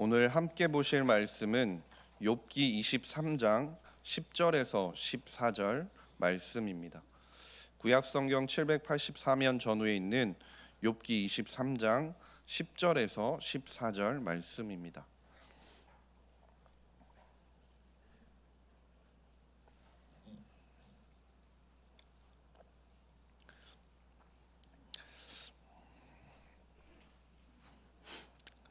오늘 함께 보실 말씀은 욥기 23장 10절에서 14절 말씀입니다. 구약 성경 784면 전후에 있는 욥기 23장 10절에서 14절 말씀입니다.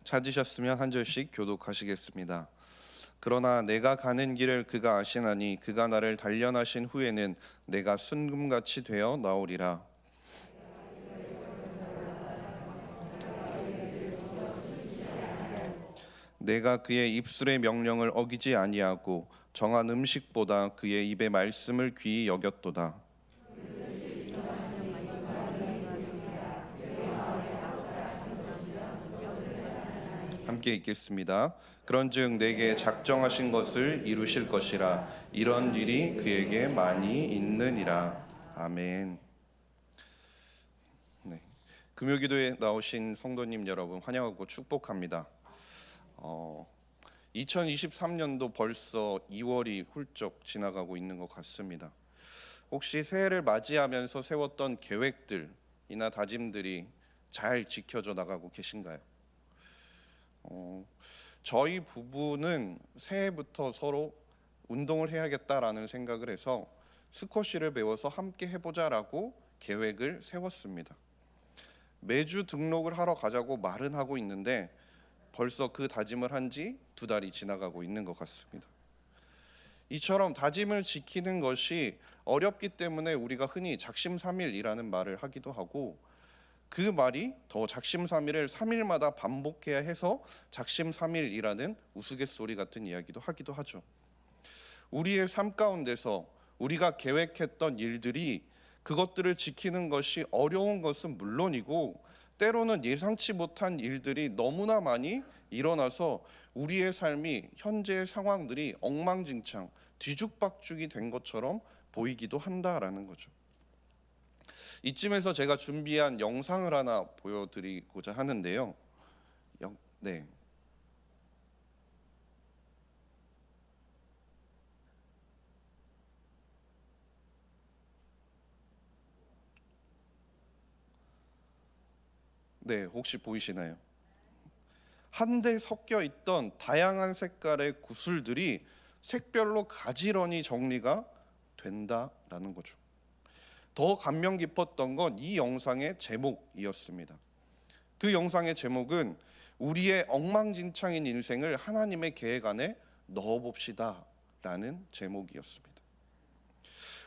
찾으셨으면 한 절씩 교독하시겠습니다. 그러나 내가 가는 길을 그가 아시나니 그가 나를 단련하신 후에는 내가 순금같이 되어 나오리라. 내가 그의 입술의 명령을 어기지 아니하고 정한 음식보다 그의 입의 말씀을 귀히 여겼도다. 함께 읽겠습니다. 그런즉 내게 작정하신 것을 이루실 것이라. 이런 일이 그에게 많이 있느니라. 아멘. 네, 금요기도에 나오신 성도님 여러분 환영하고 축복합니다. 2023년도 벌써 2월이 훌쩍 지나가고 있는 것 같습니다. 혹시 새해를 맞이하면서 세웠던 계획들이나 다짐들이 잘 지켜져 나가고 계신가요? 저희 부부는 새해부터 서로 운동을 해야겠다라는 생각을 해서 스쿼시를 배워서 함께 해보자라고 계획을 세웠습니다. 매주 등록을 하러 가자고 말은 하고 있는데 벌써 그 다짐을 한 지 2달이 지나가고 있는 것 같습니다. 이처럼 다짐을 지키는 것이 어렵기 때문에 우리가 흔히 작심삼일이라는 말을 하기도 하고, 그 말이 더 작심삼일을 3일마다 반복해야 해서 작심삼일이라는 우스갯소리 같은 이야기도 하기도 하죠. 우리의 삶 가운데서 우리가 계획했던 일들이 그것들을 지키는 것이 어려운 것은 물론이고, 때로는 예상치 못한 일들이 너무나 많이 일어나서 우리의 삶이 현재의 상황들이 엉망진창 뒤죽박죽이 된 것처럼 보이기도 한다라는 거죠. 이쯤에서 제가 준비한 영상을 하나 보여드리고자 하는데요. 네. 네, 혹시 보이시나요? 한데 섞여 있던 다양한 색깔의 구슬들이 색별로 가지런히 정리가 된다라는 거죠. 더 감명 깊었던 건 이 영상의 제목이었습니다. 그 영상의 제목은 우리의 엉망진창인 인생을 하나님의 계획 안에 넣어봅시다 라는 제목이었습니다.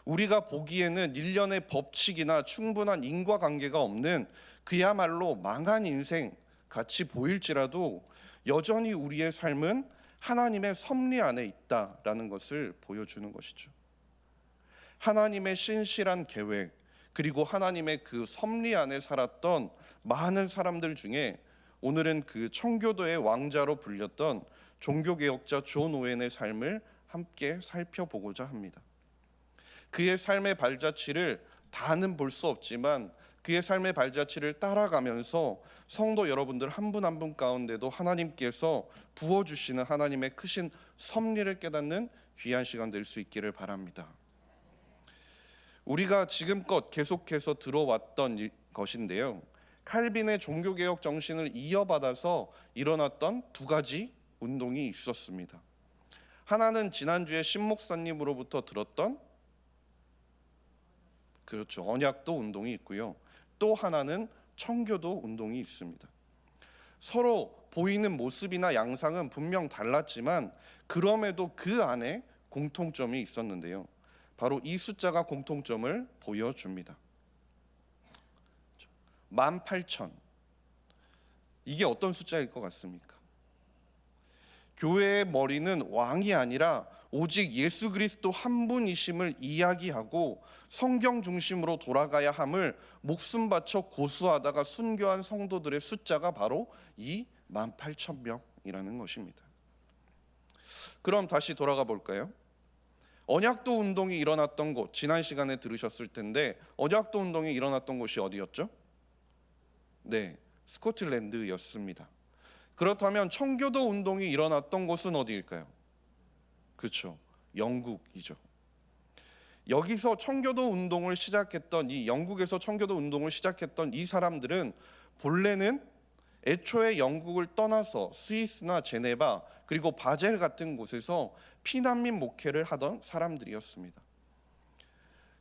우리가 보기에는 일련의 법칙이나 충분한 인과관계가 없는 그야말로 망한 인생 같이 보일지라도 여전히 우리의 삶은 하나님의 섭리 안에 있다라는 것을 보여주는 것이죠. 하나님의 신실한 계획, 그리고 하나님의 그 섭리 안에 살았던 많은 사람들 중에 오늘은 그 청교도의 왕자로 불렸던 종교개혁자 존 오웬의 삶을 함께 살펴보고자 합니다. 그의 삶의 발자취를 다는 볼 수 없지만 그의 삶의 발자취를 따라가면서 성도 여러분들 한 분 한 분 가운데도 하나님께서 부어주시는 하나님의 크신 섭리를 깨닫는 귀한 시간 될 수 있기를 바랍니다. 우리가 지금껏 계속해서 들어왔던 것인데요, 칼빈의 종교개혁 정신을 이어받아서 일어났던 2가지 운동이 있었습니다. 하나는 지난주에 신 목사님으로부터 들었던 언약도 운동이 있고요, 또 하나는 청교도 운동이 있습니다. 서로 보이는 모습이나 양상은 분명 달랐지만 그럼에도 그 안에 공통점이 있었는데요, 바로 이 숫자가 공통점을 보여줍니다. 18,000. 이게 어떤 숫자일 것 같습니까? 교회의 머리는 왕이 아니라 오직 예수 그리스도 한 분이심을 이야기하고 성경 중심으로 돌아가야 함을 목숨 바쳐 고수하다가 순교한 성도들의 숫자가 바로 이 18,000명이라는 것입니다. 그럼 다시 돌아가 볼까요? 언약도 운동이 일어났던 곳, 지난 시간에 들으셨을 텐데 언약도 운동이 일어났던 곳이 어디였죠? 네, 스코틀랜드였습니다. 그렇다면 청교도 운동이 일어났던 곳은 어디일까요? 그렇죠. 영국이죠. 여기서 청교도 운동을 시작했던 이 영국에서 청교도 운동을 시작했던 이 사람들은 본래는 애초에 영국을 떠나서 스위스나 제네바 그리고 바젤 같은 곳에서 피난민 목회를 하던 사람들이었습니다.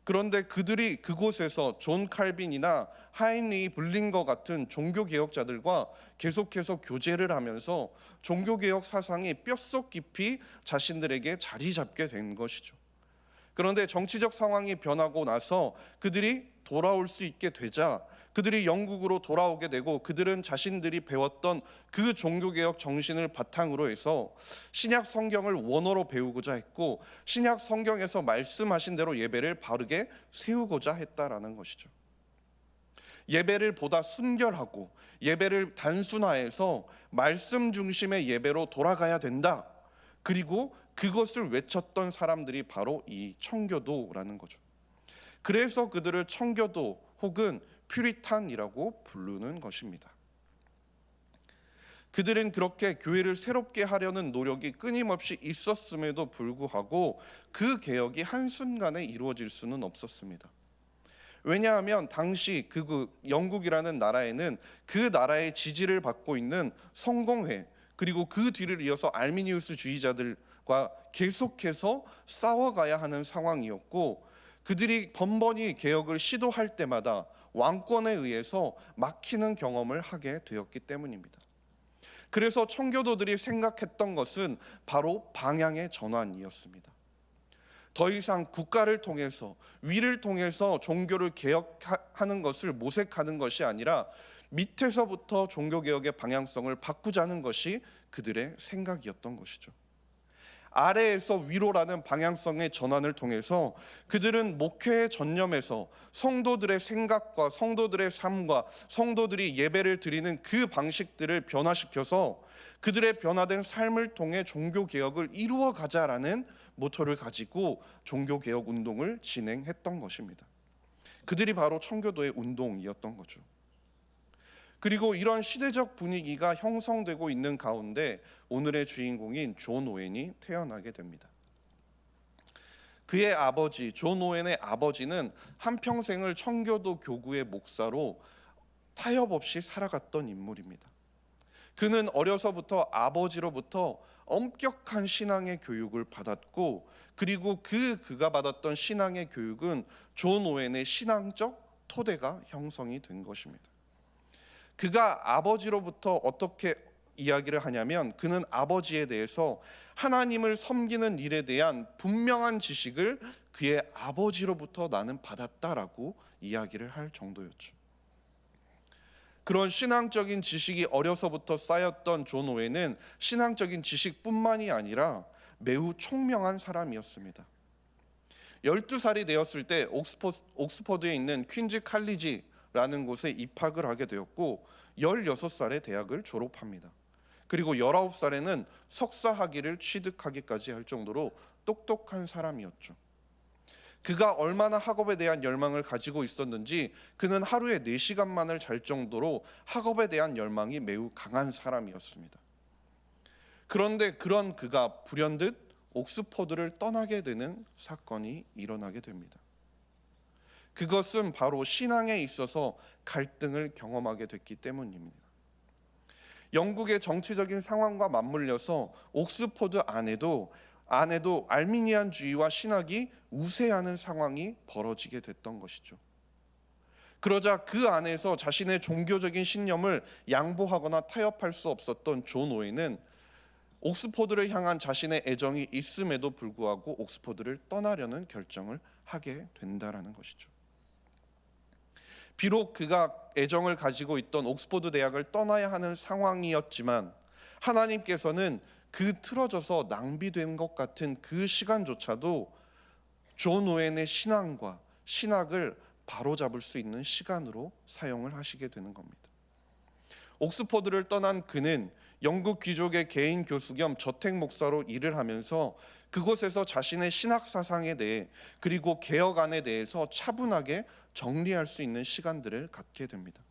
그런데 그들이 그곳에서 존 칼빈이나 하인리 블링거 같은 종교 개혁자들과 계속해서 교제를 하면서 종교 개혁 사상이 뼛속 깊이 자신들에게 자리 잡게 된 것이죠. 그런데 정치적 상황이 변하고 나서 그들이 돌아올 수 있게 되자 그들이 영국으로 돌아오게 되고 그들은 자신들이 배웠던 그 종교개혁 정신을 바탕으로 해서 신약 성경을 원어로 배우고자 했고 신약 성경에서 말씀하신 대로 예배를 바르게 세우고자 했다라는 것이죠. 예배를 보다 순결하고 예배를 단순화해서 말씀 중심의 예배로 돌아가야 된다. 그리고 그것을 외쳤던 사람들이 바로 이 청교도라는 거죠. 그래서 그들을 청교도 혹은 퓨리탄이라고 부르는 것입니다. 그들은 그렇게 교회를 새롭게 하려는 노력이 끊임없이 있었음에도 불구하고 그 개혁이 한순간에 이루어질 수는 없었습니다. 왜냐하면 당시 영국이라는 나라에는 그 나라의 지지를 받고 있는 성공회 그리고 그 뒤를 이어서 알미니우스 주의자들과 계속해서 싸워가야 하는 상황이었고 그들이 번번이 개혁을 시도할 때마다 왕권에 의해서 막히는 경험을 하게 되었기 때문입니다. 그래서 청교도들이 생각했던 것은 바로 방향의 전환이었습니다. 더 이상 국가를 통해서 위를 통해서 종교를 개혁하는 것을 모색하는 것이 아니라 밑에서부터 종교개혁의 방향성을 바꾸자는 것이 그들의 생각이었던 것이죠. 아래에서 위로라는 방향성의 전환을 통해서 그들은 목회에 전념해서 성도들의 생각과 성도들의 삶과 성도들이 예배를 드리는 그 방식들을 변화시켜서 그들의 변화된 삶을 통해 종교개혁을 이루어가자라는 모토를 가지고 종교개혁 운동을 진행했던 것입니다. 그들이 바로 청교도의 운동이었던 거죠. 그리고 이런 시대적 분위기가 형성되고 있는 가운데 오늘의 주인공인 존 오웬이 태어나게 됩니다. 그의 아버지 존 오웬의 아버지는 한평생을 청교도 교구의 목사로 타협 없이 살아갔던 인물입니다. 그는 어려서부터 아버지로부터 엄격한 신앙의 교육을 받았고 그리고 그가 받았던 신앙의 교육은 존 오웬의 신앙적 토대가 형성이 된 것입니다. 그가 아버지로부터 어떻게 이야기를 하냐면 그는 아버지에 대해서 하나님을 섬기는 일에 대한 분명한 지식을 그의 아버지로부터 나는 받았다라고 이야기를 할 정도였죠. 그런 신앙적인 지식이 어려서부터 쌓였던 존 오웬은 신앙적인 지식뿐만이 아니라 매우 총명한 사람이었습니다. 12살이 되었을 때 옥스퍼드에 있는 퀸즈 칼리지라는 곳에 입학을 하게 되었고 16살에 대학을 졸업합니다. 그리고 19살에는 석사 학위를 취득하기까지 할 정도로 똑똑한 사람이었죠. 그가 얼마나 학업에 대한 열망을 가지고 있었는지 그는 하루에 4시간만을 잘 정도로 학업에 대한 열망이 매우 강한 사람이었습니다. 그런데 그런 그가 불현듯 옥스퍼드를 떠나게 되는 사건이 일어나게 됩니다. 그것은 바로 신앙에 있어서 갈등을 경험하게 됐기 때문입니다. 영국의 정치적인 상황과 맞물려서 옥스퍼드 안에도 알미니안주의와 신학이 우세하는 상황이 벌어지게 됐던 것이죠. 그러자 그 안에서 자신의 종교적인 신념을 양보하거나 타협할 수 없었던 존 오웬은 옥스퍼드를 향한 자신의 애정이 있음에도 불구하고 옥스퍼드를 떠나려는 결정을 하게 된다라는 것이죠. 비록 그가 애정을 가지고 있던 옥스퍼드 대학을 떠나야 하는 상황이었지만 하나님께서는 그 틀어져서 낭비된 것 같은 그 시간조차도 존 오웬의 신앙과 신학을 바로잡을 수 있는 시간으로 사용을 하시게 되는 겁니다. 옥스퍼드를 떠난 그는 영국 귀족의 개인 교수 겸 저택 목사로 일을 하면서 그곳에서 자신의 신학 사상에 대해 그리고 개혁안에 대해서 차분하게 정리할 수 있는 시간들을 갖게 됩니다.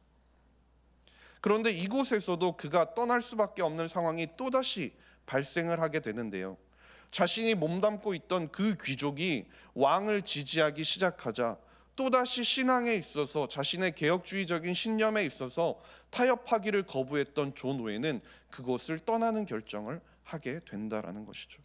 그런데 이곳에서도 그가 떠날 수밖에 없는 상황이 또다시 발생을 하게 되는데요. 자신이 몸담고 있던 그 귀족이 왕을 지지하기 시작하자 또다시 신앙에 있어서, 자신의 개혁주의적인 신념에 있어서 타협하기를 거부했던 존 오웬은 그곳을 떠나는 결정을 하게 된다라는 것이죠.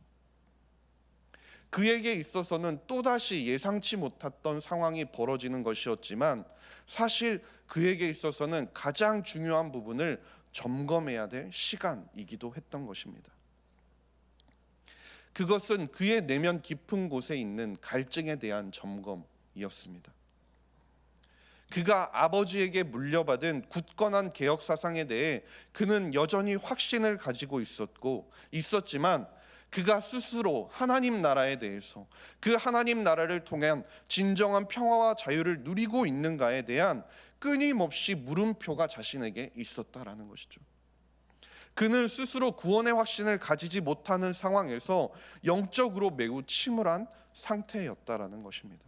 그에게 있어서는 또다시 예상치 못했던 상황이 벌어지는 것이었지만, 사실 그에게 있어서는 가장 중요한 부분을 점검해야 될 시간이기도 했던 것입니다. 그것은 그의 내면 깊은 곳에 있는 갈증에 대한 점검이었습니다. 그가 아버지에게 물려받은 굳건한 개혁 사상에 대해 그는 여전히 확신을 가지고 있었지만, 그가 스스로 하나님 나라에 대해서, 그 하나님 나라를 통한 진정한 평화와 자유를 누리고 있는가에 대한 끊임없이 물음표가 자신에게 있었다라는 것이죠. 그는 스스로 구원의 확신을 가지지 못하는 상황에서 영적으로 매우 침울한 상태였다라는 것입니다.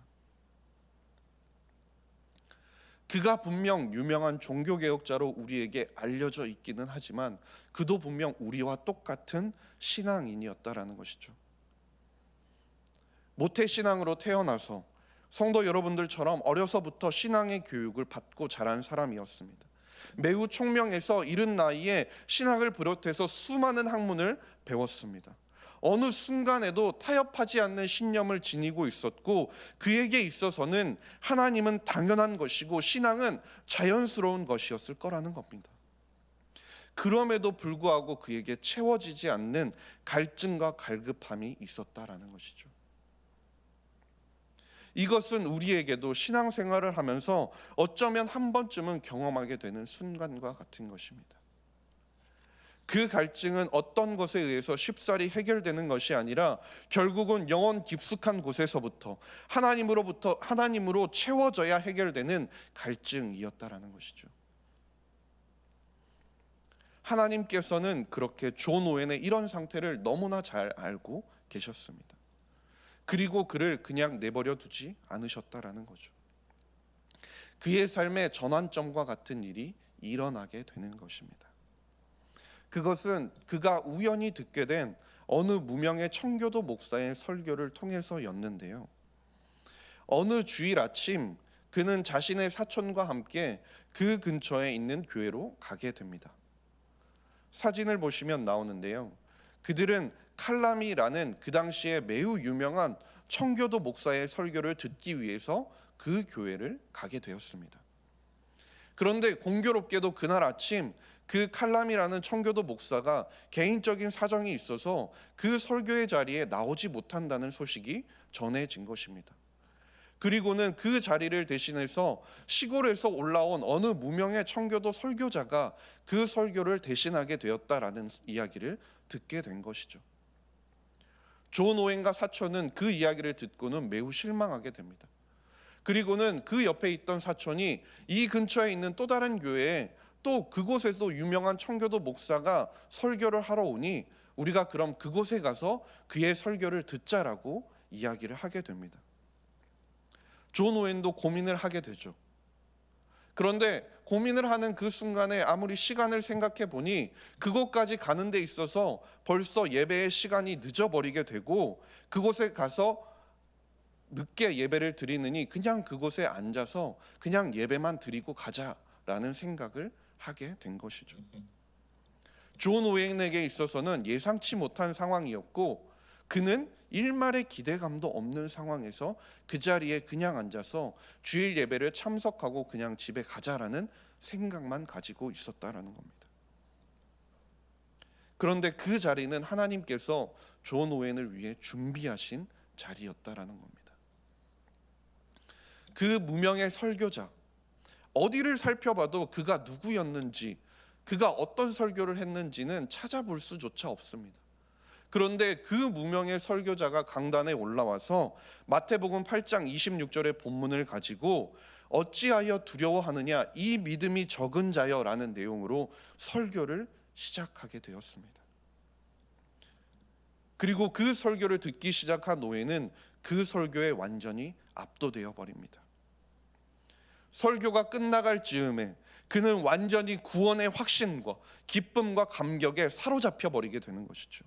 그가 분명 유명한 종교개혁자로 우리에게 알려져 있기는 하지만, 그도 분명 우리와 똑같은 신앙인이었다라는 것이죠. 모태신앙으로 태어나서 성도 여러분들처럼 어려서부터 신앙의 교육을 받고 자란 사람이었습니다. 매우 총명해서 이른 나이에 신학을 비롯해서 수많은 학문을 배웠습니다. 어느 순간에도 타협하지 않는 신념을 지니고 있었고, 그에게 있어서는 하나님은 당연한 것이고 신앙은 자연스러운 것이었을 거라는 겁니다. 그럼에도 불구하고 그에게 채워지지 않는 갈증과 갈급함이 있었다라는 것이죠. 이것은 우리에게도 신앙생활을 하면서 어쩌면 한 번쯤은 경험하게 되는 순간과 같은 것입니다. 그 갈증은 어떤 것에 의해서 쉽사리 해결되는 것이 아니라 결국은 영혼 깊숙한 곳에서부터 하나님으로 채워져야 해결되는 갈증이었다라는 것이죠. 하나님께서는 그렇게 존 오웬의 이런 상태를 너무나 잘 알고 계셨습니다. 그리고 그를 그냥 내버려 두지 않으셨다라는 거죠. 그의 삶의 전환점과 같은 일이 일어나게 되는 것입니다. 그것은 그가 우연히 듣게 된 어느 무명의 청교도 목사의 설교를 통해서였는데요. 어느 주일 아침 그는 자신의 사촌과 함께 그 근처에 있는 교회로 가게 됩니다. 사진을 보시면 나오는데요. 그들은 칼라미라는 그 당시에 매우 유명한 청교도 목사의 설교를 듣기 위해서 그 교회를 가게 되었습니다. 그런데 공교롭게도 그날 아침 그 칼람이라는 청교도 목사가 개인적인 사정이 있어서 그 설교의 자리에 나오지 못한다는 소식이 전해진 것입니다. 그리고는 그 자리를 대신해서 시골에서 올라온 어느 무명의 청교도 설교자가 그 설교를 대신하게 되었다라는 이야기를 듣게 된 것이죠. 존 오웬과 사촌은 그 이야기를 듣고는 매우 실망하게 됩니다. 그리고는 그 옆에 있던 사촌이 이 근처에 있는 또 다른 교회에 또 그곳에도 유명한 청교도 목사가 설교를 하러 오니 우리가 그럼 그곳에 가서 그의 설교를 듣자라고 이야기를 하게 됩니다. 존 오웬도 고민을 하게 되죠. 그런데 고민을 하는 그 순간에 아무리 시간을 생각해 보니 그곳까지 가는 데 있어서 벌써 예배의 시간이 늦어버리게 되고, 그곳에 가서 늦게 예배를 드리느니 그냥 그곳에 앉아서 그냥 예배만 드리고 가자라는 생각을 하게 된 것이죠. 존 오웬에게 있어서는 예상치 못한 상황이었고, 그는 일말의 기대감도 없는 상황에서 그 자리에 그냥 앉아서 주일 예배를 참석하고 그냥 집에 가자라는 생각만 가지고 있었다라는 겁니다. 그런데 그 자리는 하나님께서 존 오웬을 위해 준비하신 자리였다라는 겁니다. 그 무명의 설교자, 어디를 살펴봐도 그가 누구였는지, 그가 어떤 설교를 했는지는 찾아볼 수조차 없습니다. 그런데 그 무명의 설교자가 강단에 올라와서 마태복음 8장 26절의 본문을 가지고 어찌하여 두려워하느냐 이 믿음이 적은 자여라는 내용으로 설교를 시작하게 되었습니다. 그리고 그 설교를 듣기 시작한 오웬은 그 설교에 완전히 압도되어 버립니다. 설교가 끝나갈 즈음에 그는 완전히 구원의 확신과 기쁨과 감격에 사로잡혀 버리게 되는 것이죠.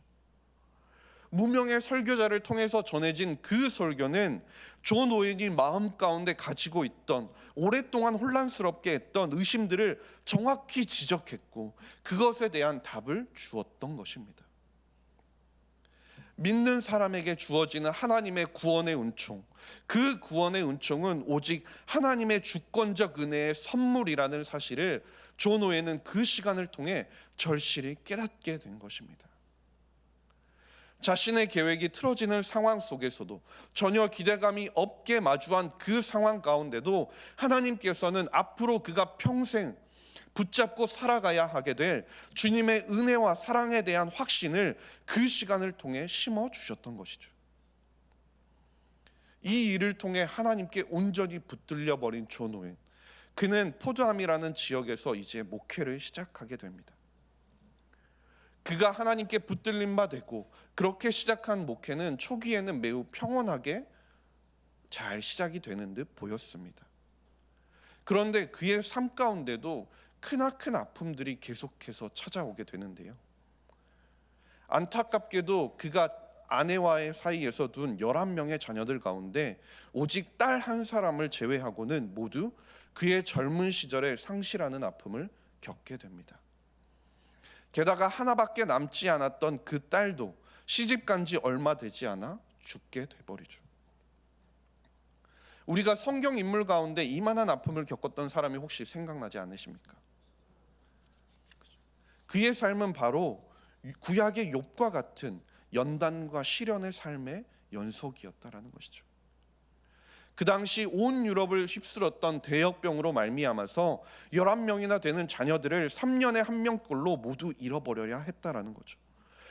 무명의 설교자를 통해서 전해진 그 설교는 존 오웬이 마음 가운데 가지고 있던 오랫동안 혼란스럽게 했던 의심들을 정확히 지적했고 그것에 대한 답을 주었던 것입니다. 믿는 사람에게 주어지는 하나님의 구원의 은총, 그 구원의 은총은 오직 하나님의 주권적 은혜의 선물이라는 사실을 존 오웬은 그 시간을 통해 절실히 깨닫게 된 것입니다. 자신의 계획이 틀어지는 상황 속에서도 전혀 기대감이 없게 마주한 그 상황 가운데도 하나님께서는 앞으로 그가 평생 붙잡고 살아가야 하게 될 주님의 은혜와 사랑에 대한 확신을 그 시간을 통해 심어 주셨던 것이죠. 이 일을 통해 하나님께 온전히 붙들려 버린 존 오웬, 그는 포드함이라는 지역에서 이제 목회를 시작하게 됩니다. 그가 하나님께 붙들림 바 되고 그렇게 시작한 목회는 초기에는 매우 평온하게 잘 시작이 되는 듯 보였습니다. 그런데 그의 삶 가운데도 크나큰 아픔들이 계속해서 찾아오게 되는데요. 안타깝게도 그가 아내와의 사이에서 둔 11명의 자녀들 가운데 오직 딸 한 사람을 제외하고는 모두 그의 젊은 시절에 상실하는 아픔을 겪게 됩니다. 게다가 하나밖에 남지 않았던 그 딸도 시집 간 지 얼마 되지 않아 죽게 돼버리죠. 우리가 성경 인물 가운데 이만한 아픔을 겪었던 사람이 혹시 생각나지 않으십니까? 그의 삶은 바로 구약의 욥과 같은 연단과 시련의 삶의 연속이었다라는 것이죠. 그 당시 온 유럽을 휩쓸었던 대역병으로 말미암아서 11명이나 되는 자녀들을 3년에 1명꼴로 모두 잃어버려야 했다라는 거죠.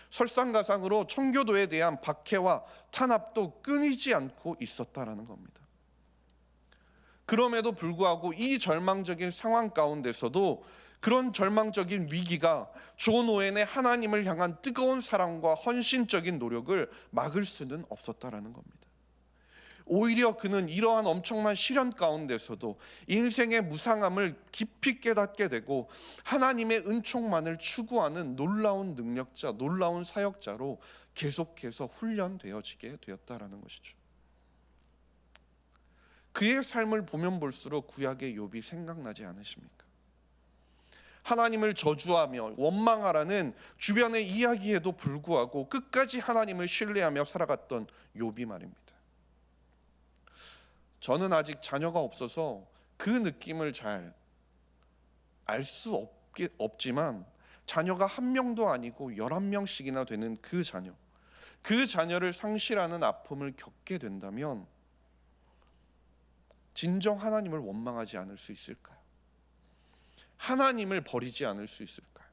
설상가상으로 청교도에 대한 박해와 탄압도 끊이지 않고 있었다라는 겁니다. 그럼에도 불구하고 이 절망적인 상황 가운데서도 그런 절망적인 위기가 존 오웬의 하나님을 향한 뜨거운 사랑과 헌신적인 노력을 막을 수는 없었다라는 겁니다. 오히려 그는 이러한 엄청난 시련 가운데서도 인생의 무상함을 깊이 깨닫게 되고 하나님의 은총만을 추구하는 놀라운 능력자, 놀라운 사역자로 계속해서 훈련되어지게 되었다라는 것이죠. 그의 삶을 보면 볼수록 구약의 욥이 생각나지 않으십니까? 하나님을 저주하며 원망하라는 주변의 이야기에도 불구하고 끝까지 하나님을 신뢰하며 살아갔던 욥이 말입니다. 저는 아직 자녀가 없어서 그 느낌을 잘 알 수 없지만 자녀가 한 명도 아니고 11명씩이나 되는 그 자녀를 상실하는 아픔을 겪게 된다면 진정 하나님을 원망하지 않을 수 있을까요? 하나님을 버리지 않을 수 있을까요?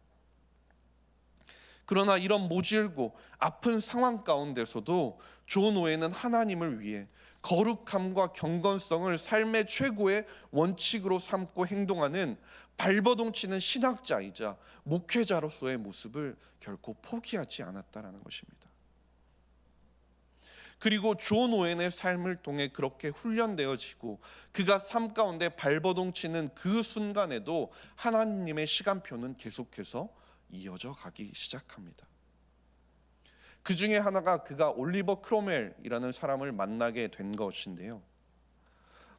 그러나 이런 모질고 아픈 상황 가운데서도 존 오웬은 하나님을 위해 거룩함과 경건성을 삶의 최고의 원칙으로 삼고 행동하는 발버둥치는 신학자이자 목회자로서의 모습을 결코 포기하지 않았다라는 것입니다. 그리고 존 오웬의 삶을 통해 그렇게 훈련되어지고 그가 삶 가운데 발버둥치는 그 순간에도 하나님의 시간표는 계속해서 이어져 가기 시작합니다. 그 중에 하나가 그가 올리버 크로멜이라는 사람을 만나게 된 것인데요.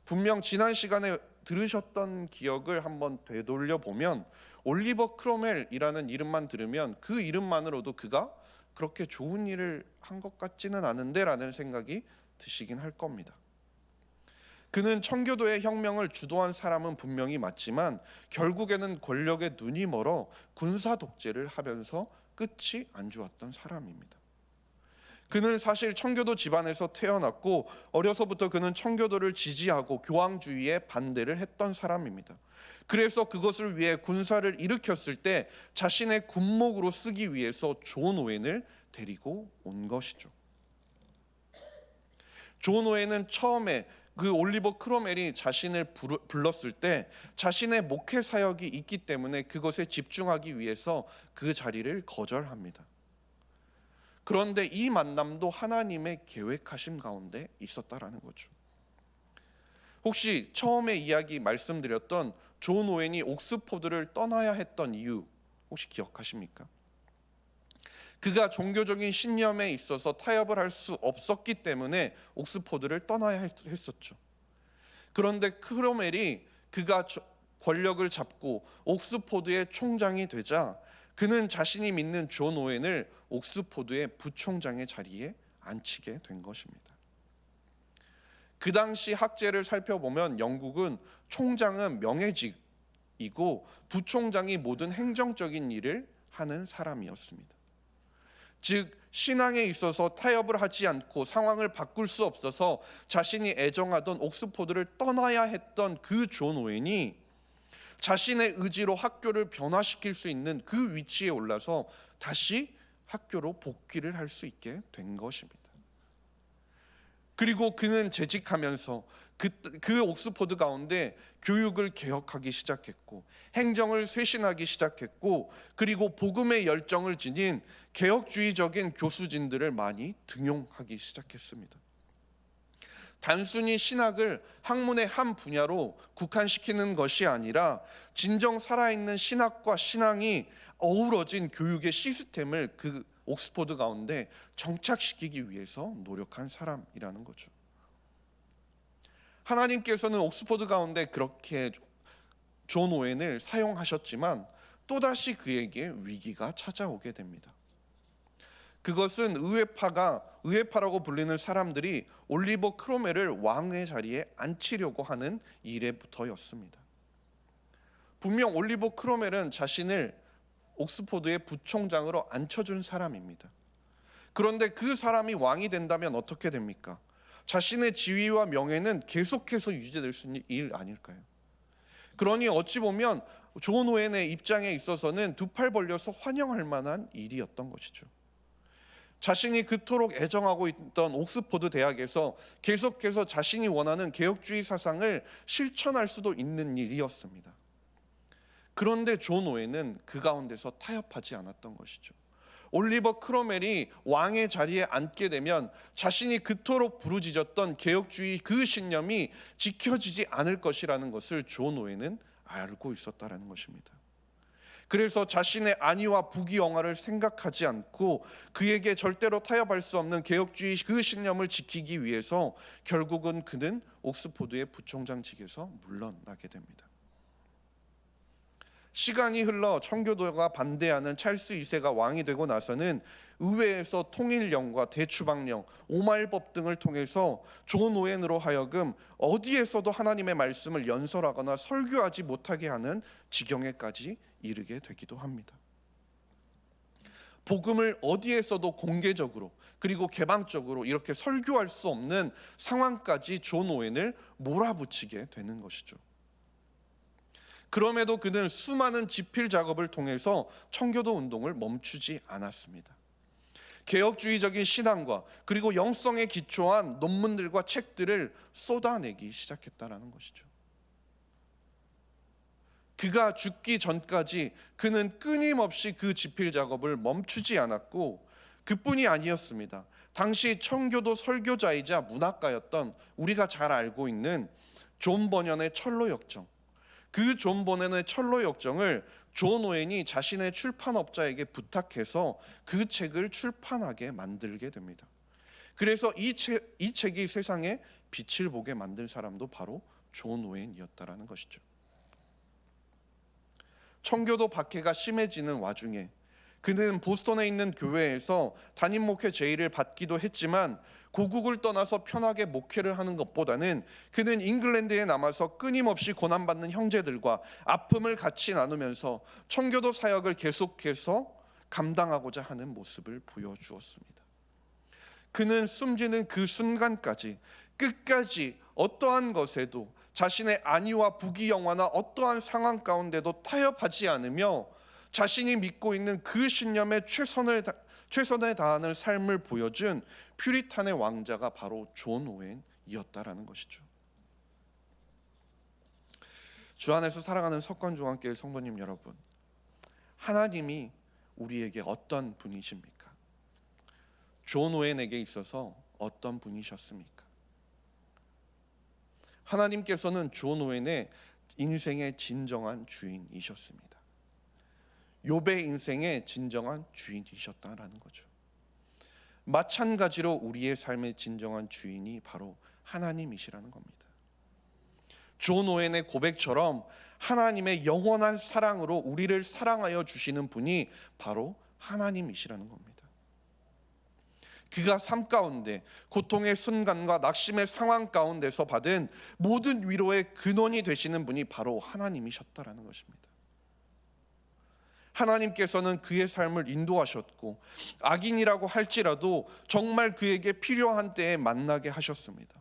분명 지난 시간에 들으셨던 기억을 한번 되돌려 보면 올리버 크로멜이라는 이름만 들으면 그 이름만으로도 그가 그렇게 좋은 일을 한 것 같지는 않은데 라는 생각이 드시긴 할 겁니다. 그는 청교도의 혁명을 주도한 사람은 분명히 맞지만 결국에는 권력에 눈이 멀어 군사 독재를 하면서 끝이 안 좋았던 사람입니다. 그는 사실 청교도 집안에서 태어났고 어려서부터 그는 청교도를 지지하고 교황주의에 반대를 했던 사람입니다. 그래서 그것을 위해 군사를 일으켰을 때 자신의 군목으로 쓰기 위해서 존 오웬을 데리고 온 것이죠. 존 오웬은 처음에 그 올리버 크로멜이 자신을 불렀을 때 자신의 목회 사역이 있기 때문에 그것에 집중하기 위해서 그 자리를 거절합니다. 그런데 이 만남도 하나님의 계획하심 가운데 있었다라는 거죠. 혹시 처음에 이야기 말씀드렸던 존 오웬이 옥스포드를 떠나야 했던 이유 혹시 기억하십니까? 그가 종교적인 신념에 있어서 타협을 할 수 없었기 때문에 옥스포드를 떠나야 했었죠. 그런데 크로멜이 그가 권력을 잡고 옥스포드의 총장이 되자 그는 자신이 믿는 존 오웬을 옥스포드의 부총장의 자리에 앉히게 된 것입니다. 그 당시 학제를 살펴보면 영국은 총장은 명예직이고 부총장이 모든 행정적인 일을 하는 사람이었습니다. 즉 신앙에 있어서 타협을 하지 않고 상황을 바꿀 수 없어서 자신이 애정하던 옥스포드를 떠나야 했던 그 존 오웬이 자신의 의지로 학교를 변화시킬 수 있는 그 위치에 올라서 다시 학교로 복귀를 할 수 있게 된 것입니다. 그리고 그는 재직하면서 그 옥스포드 가운데 교육을 개혁하기 시작했고 행정을 쇄신하기 시작했고 그리고 복음의 열정을 지닌 개혁주의적인 교수진들을 많이 등용하기 시작했습니다. 단순히 신학을 학문의 한 분야로 국한시키는 것이 아니라 진정 살아있는 신학과 신앙이 어우러진 교육의 시스템을 그 옥스포드 가운데 정착시키기 위해서 노력한 사람이라는 거죠. 하나님께서는 옥스포드 가운데 그렇게 존 오웬을 사용하셨지만 또다시 그에게 위기가 찾아오게 됩니다. 그것은 의회파라고 불리는 사람들이 올리버 크로멜을 왕의 자리에 앉히려고 하는 일에부터였습니다. 분명 올리버 크로멜은 자신을 옥스포드의 부총장으로 앉혀준 사람입니다. 그런데 그 사람이 왕이 된다면 어떻게 됩니까? 자신의 지위와 명예는 계속해서 유지될 수 있는 일 아닐까요? 그러니 어찌 보면 존 오웬의 입장에 있어서는 두 팔 벌려서 환영할 만한 일이었던 것이죠. 자신이 그토록 애정하고 있던 옥스포드 대학에서 계속해서 자신이 원하는 개혁주의 사상을 실천할 수도 있는 일이었습니다. 그런데 존 오웬은 그 가운데서 타협하지 않았던 것이죠. 올리버 크로멜이 왕의 자리에 앉게 되면 자신이 그토록 부르짖었던 개혁주의 그 신념이 지켜지지 않을 것이라는 것을 존 오웬은 알고 있었다는 것입니다. 그래서 자신의 안위와 부귀영화를 생각하지 않고 그에게 절대로 타협할 수 없는 개혁주의 그 신념을 지키기 위해서 결국은 그는 옥스포드의 부총장직에서 물러나게 됩니다. 시간이 흘러 청교도가 반대하는 찰스 2세가 왕이 되고 나서는 의회에서 통일령과 대추방령, 오말법 등을 통해서 존 오웬으로 하여금 어디에서도 하나님의 말씀을 연설하거나 설교하지 못하게 하는 지경에까지 이르게 되기도 합니다. 복음을 어디에서도 공개적으로 그리고 개방적으로 이렇게 설교할 수 없는 상황까지 존 오웬을 몰아붙이게 되는 것이죠. 그럼에도 그는 수많은 집필 작업을 통해서 청교도 운동을 멈추지 않았습니다. 개혁주의적인 신앙과 그리고 영성에 기초한 논문들과 책들을 쏟아내기 시작했다는 것이죠. 그가 죽기 전까지 그는 끊임없이 그 집필 작업을 멈추지 않았고 그뿐이 아니었습니다. 당시 청교도 설교자이자 문학가였던 우리가 잘 알고 있는 존 버년의 철로역정, 그 존 버년의 철로역정을 존 오웬이 자신의 출판업자에게 부탁해서 그 책을 출판하게 만들게 됩니다. 그래서 이 책이 세상에 빛을 보게 만든 사람도 바로 존 오웬이었다라는 것이죠. 청교도 박해가 심해지는 와중에 그는 보스턴에 있는 교회에서 담임 목회 제의를 받기도 했지만 고국을 떠나서 편하게 목회를 하는 것보다는 그는 잉글랜드에 남아서 끊임없이 고난받는 형제들과 아픔을 같이 나누면서 청교도 사역을 계속해서 감당하고자 하는 모습을 보여주었습니다. 그는 숨지는 그 순간까지 끝까지 어떠한 것에도 자신의 안위와 부귀영화나 어떠한 상황 가운데도 타협하지 않으며 자신이 믿고 있는 그 신념에 최선을 다하는 삶을 보여준 퓨리탄의 왕자가 바로 존 오웬이었다라는 것이죠. 주 안에서 살아가는 석관중앙교회 성도님 여러분, 하나님이 우리에게 어떤 분이십니까? 존 오웬에게 있어서 어떤 분이셨습니까? 하나님께서는 존 오웬의 인생의 진정한 주인이셨습니다. 욥의 인생의 진정한 주인이셨다라는 거죠. 마찬가지로 우리의 삶의 진정한 주인이 바로 하나님이시라는 겁니다. 존 오웬의 고백처럼 하나님의 영원한 사랑으로 우리를 사랑하여 주시는 분이 바로 하나님이시라는 겁니다. 그가 삶 가운데 고통의 순간과 낙심의 상황 가운데서 받은 모든 위로의 근원이 되시는 분이 바로 하나님이셨다라는 것입니다. 하나님께서는 그의 삶을 인도하셨고 악인이라고 할지라도 정말 그에게 필요한 때에 만나게 하셨습니다.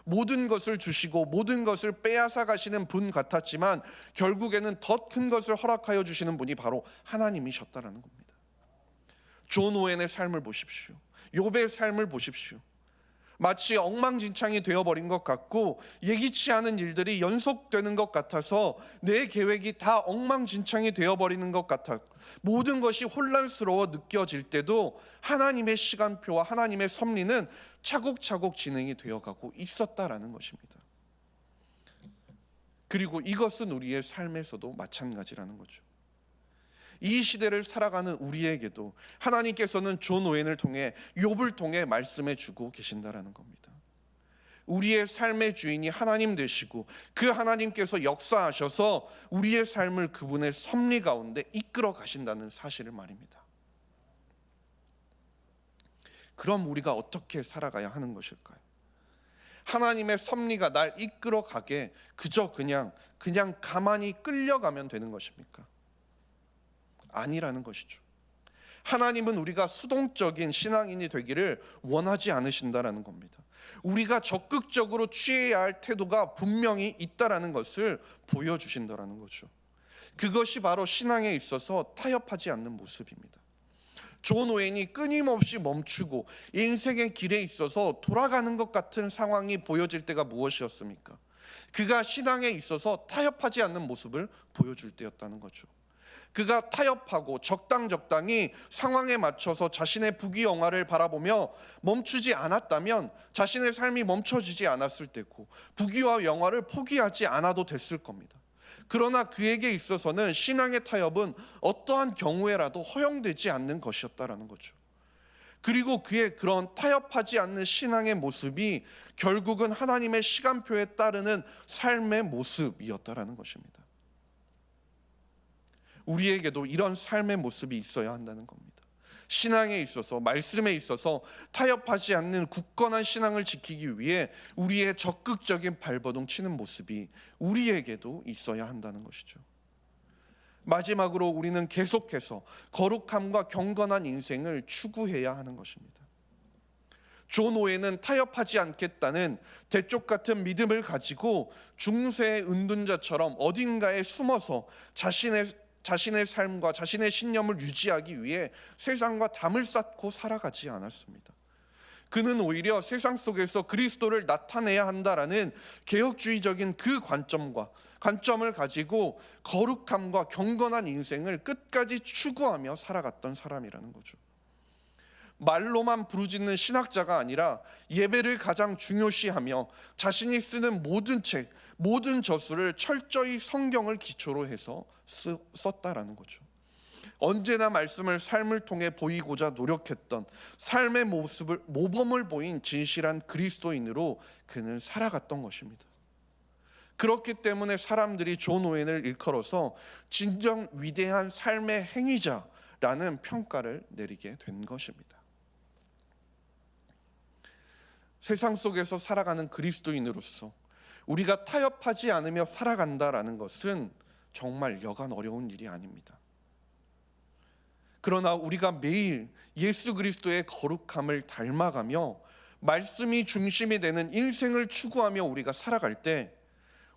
모든 것을 주시고 모든 것을 빼앗아 가시는 분 같았지만 결국에는 더 큰 것을 허락하여 주시는 분이 바로 하나님이셨다라는 겁니다. 존 오웬의 삶을 보십시오. 욥의 삶을 보십시오. 마치 엉망진창이 되어버린 것 같고 예기치 않은 일들이 연속되는 것 같아서 내 계획이 다 엉망진창이 되어버리는 것 같아 모든 것이 혼란스러워 느껴질 때도 하나님의 시간표와 하나님의 섭리는 차곡차곡 진행이 되어가고 있었다라는 것입니다. 그리고 이것은 우리의 삶에서도 마찬가지라는 거죠. 이 시대를 살아가는 우리에게도 하나님께서는 존 오웬을 통해 욥을 통해 말씀해 주고 계신다라는 겁니다. 우리의 삶의 주인이 하나님 되시고 그 하나님께서 역사하셔서 우리의 삶을 그분의 섭리 가운데 이끌어 가신다는 사실을 말입니다. 그럼 우리가 어떻게 살아가야 하는 것일까요? 하나님의 섭리가 날 이끌어 가게 그저 그냥 가만히 끌려가면 되는 것입니까? 아니라는 것이죠. 하나님은 우리가 수동적인 신앙인이 되기를 원하지 않으신다라는 겁니다. 우리가 적극적으로 취해야 할 태도가 분명히 있다라는 것을 보여주신다라는 거죠. 그것이 바로 신앙에 있어서 타협하지 않는 모습입니다. 존 오웬이 끊임없이 멈추고 인생의 길에 있어서 돌아가는 것 같은 상황이 보여질 때가 무엇이었습니까? 그가 신앙에 있어서 타협하지 않는 모습을 보여줄 때였다는 거죠. 그가 타협하고 적당히 상황에 맞춰서 자신의 부귀영화를 바라보며 멈추지 않았다면 자신의 삶이 멈춰지지 않았을 때고 부귀와 영화를 포기하지 않아도 됐을 겁니다. 그러나 그에게 있어서는 신앙의 타협은 어떠한 경우에라도 허용되지 않는 것이었다라는 거죠. 그리고 그의 그런 타협하지 않는 신앙의 모습이 결국은 하나님의 시간표에 따르는 삶의 모습이었다라는 것입니다. 우리에게도 이런 삶의 모습이 있어야 한다는 겁니다. 신앙에 있어서 말씀에 있어서 타협하지 않는 굳건한 신앙을 지키기 위해 우리의 적극적인 발버둥 치는 모습이 우리에게도 있어야 한다는 것이죠. 마지막으로 우리는 계속해서 거룩함과 경건한 인생을 추구해야 하는 것입니다. 존 오웬은 타협하지 않겠다는 대쪽 같은 믿음을 가지고 중세의 은둔자처럼 어딘가에 숨어서 자신의 삶과 자신의 신념을 유지하기 위해 세상과 담을 쌓고 살아가지 않았습니다. 그는 오히려 세상 속에서 그리스도를 나타내야 한다라는 개혁주의적인 그 관점을 가지고 거룩함과 경건한 인생을 끝까지 추구하며 살아갔던 사람이라는 거죠. 말로만 부르짖는 신학자가 아니라 예배를 가장 중요시하며 자신이 쓰는 모든 책, 모든 저수를 철저히 성경을 기초로 해서 썼다라는 거죠. 언제나 말씀을 삶을 통해 보이고자 노력했던 삶의 모범을 보인 진실한 그리스도인으로 그는 살아갔던 것입니다. 그렇기 때문에 사람들이 존 오웬을 일컬어서 진정 위대한 삶의 행위자라는 평가를 내리게 된 것입니다. 세상 속에서 살아가는 그리스도인으로서 우리가 타협하지 않으며 살아간다라는 것은 정말 여간 어려운 일이 아닙니다. 그러나 우리가 매일 예수 그리스도의 거룩함을 닮아가며 말씀이 중심이 되는 인생을 추구하며 우리가 살아갈 때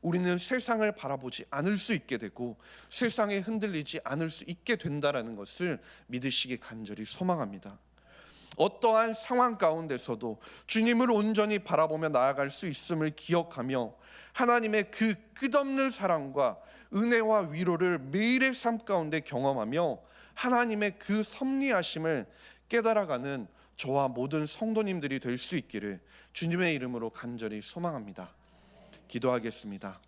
우리는 세상을 바라보지 않을 수 있게 되고 세상에 흔들리지 않을 수 있게 된다라는 것을 믿으시기 간절히 소망합니다. 어떠한 상황 가운데서도 주님을 온전히 바라보며 나아갈 수 있음을 기억하며 하나님의 그 끝없는 사랑과 은혜와 위로를 매일의 삶 가운데 경험하며 하나님의 그 섭리하심을 깨달아가는 저와 모든 성도님들이 될 수 있기를 주님의 이름으로 간절히 소망합니다. 기도하겠습니다.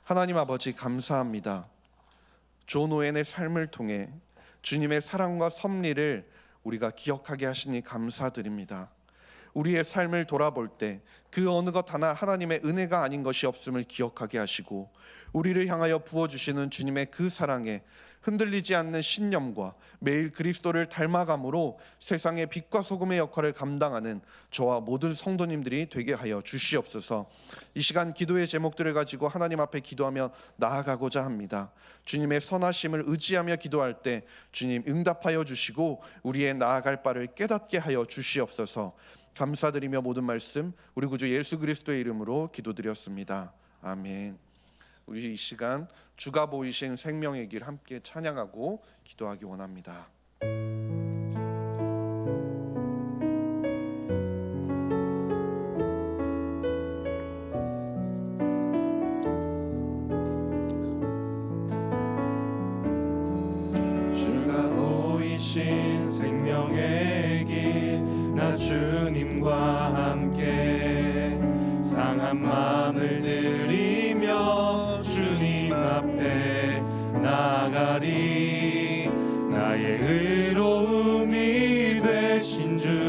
하나님 아버지, 감사합니다. 존 오웬의 삶을 통해 주님의 사랑과 섭리를 우리가 기억하게 하시니 감사드립니다. 우리의 삶을 돌아볼 때 그 어느 것 하나 하나님의 은혜가 아닌 것이 없음을 기억하게 하시고, 우리를 향하여 부어주시는 주님의 그 사랑에 흔들리지 않는 신념과 매일 그리스도를 닮아감으로 세상의 빛과 소금의 역할을 감당하는 저와 모든 성도님들이 되게 하여 주시옵소서. 이 시간 기도의 제목들을 가지고 하나님 앞에 기도하며 나아가고자 합니다. 주님의 선하심을 의지하며 기도할 때 주님 응답하여 주시고 우리의 나아갈 바를 깨닫게 하여 주시옵소서. 감사드리며 모든 말씀 우리 구주 예수 그리스도의 이름으로 기도드렸습니다. 아멘. 우리 이 시간 주가 보이신 생명의 길 함께 찬양하고 기도하기 원합니다. 주가 보이신 생명의 길, 나 주님과 함께 상한 마음을 들이며 주님 앞에 나아가리. 나의 의로움이 되신 주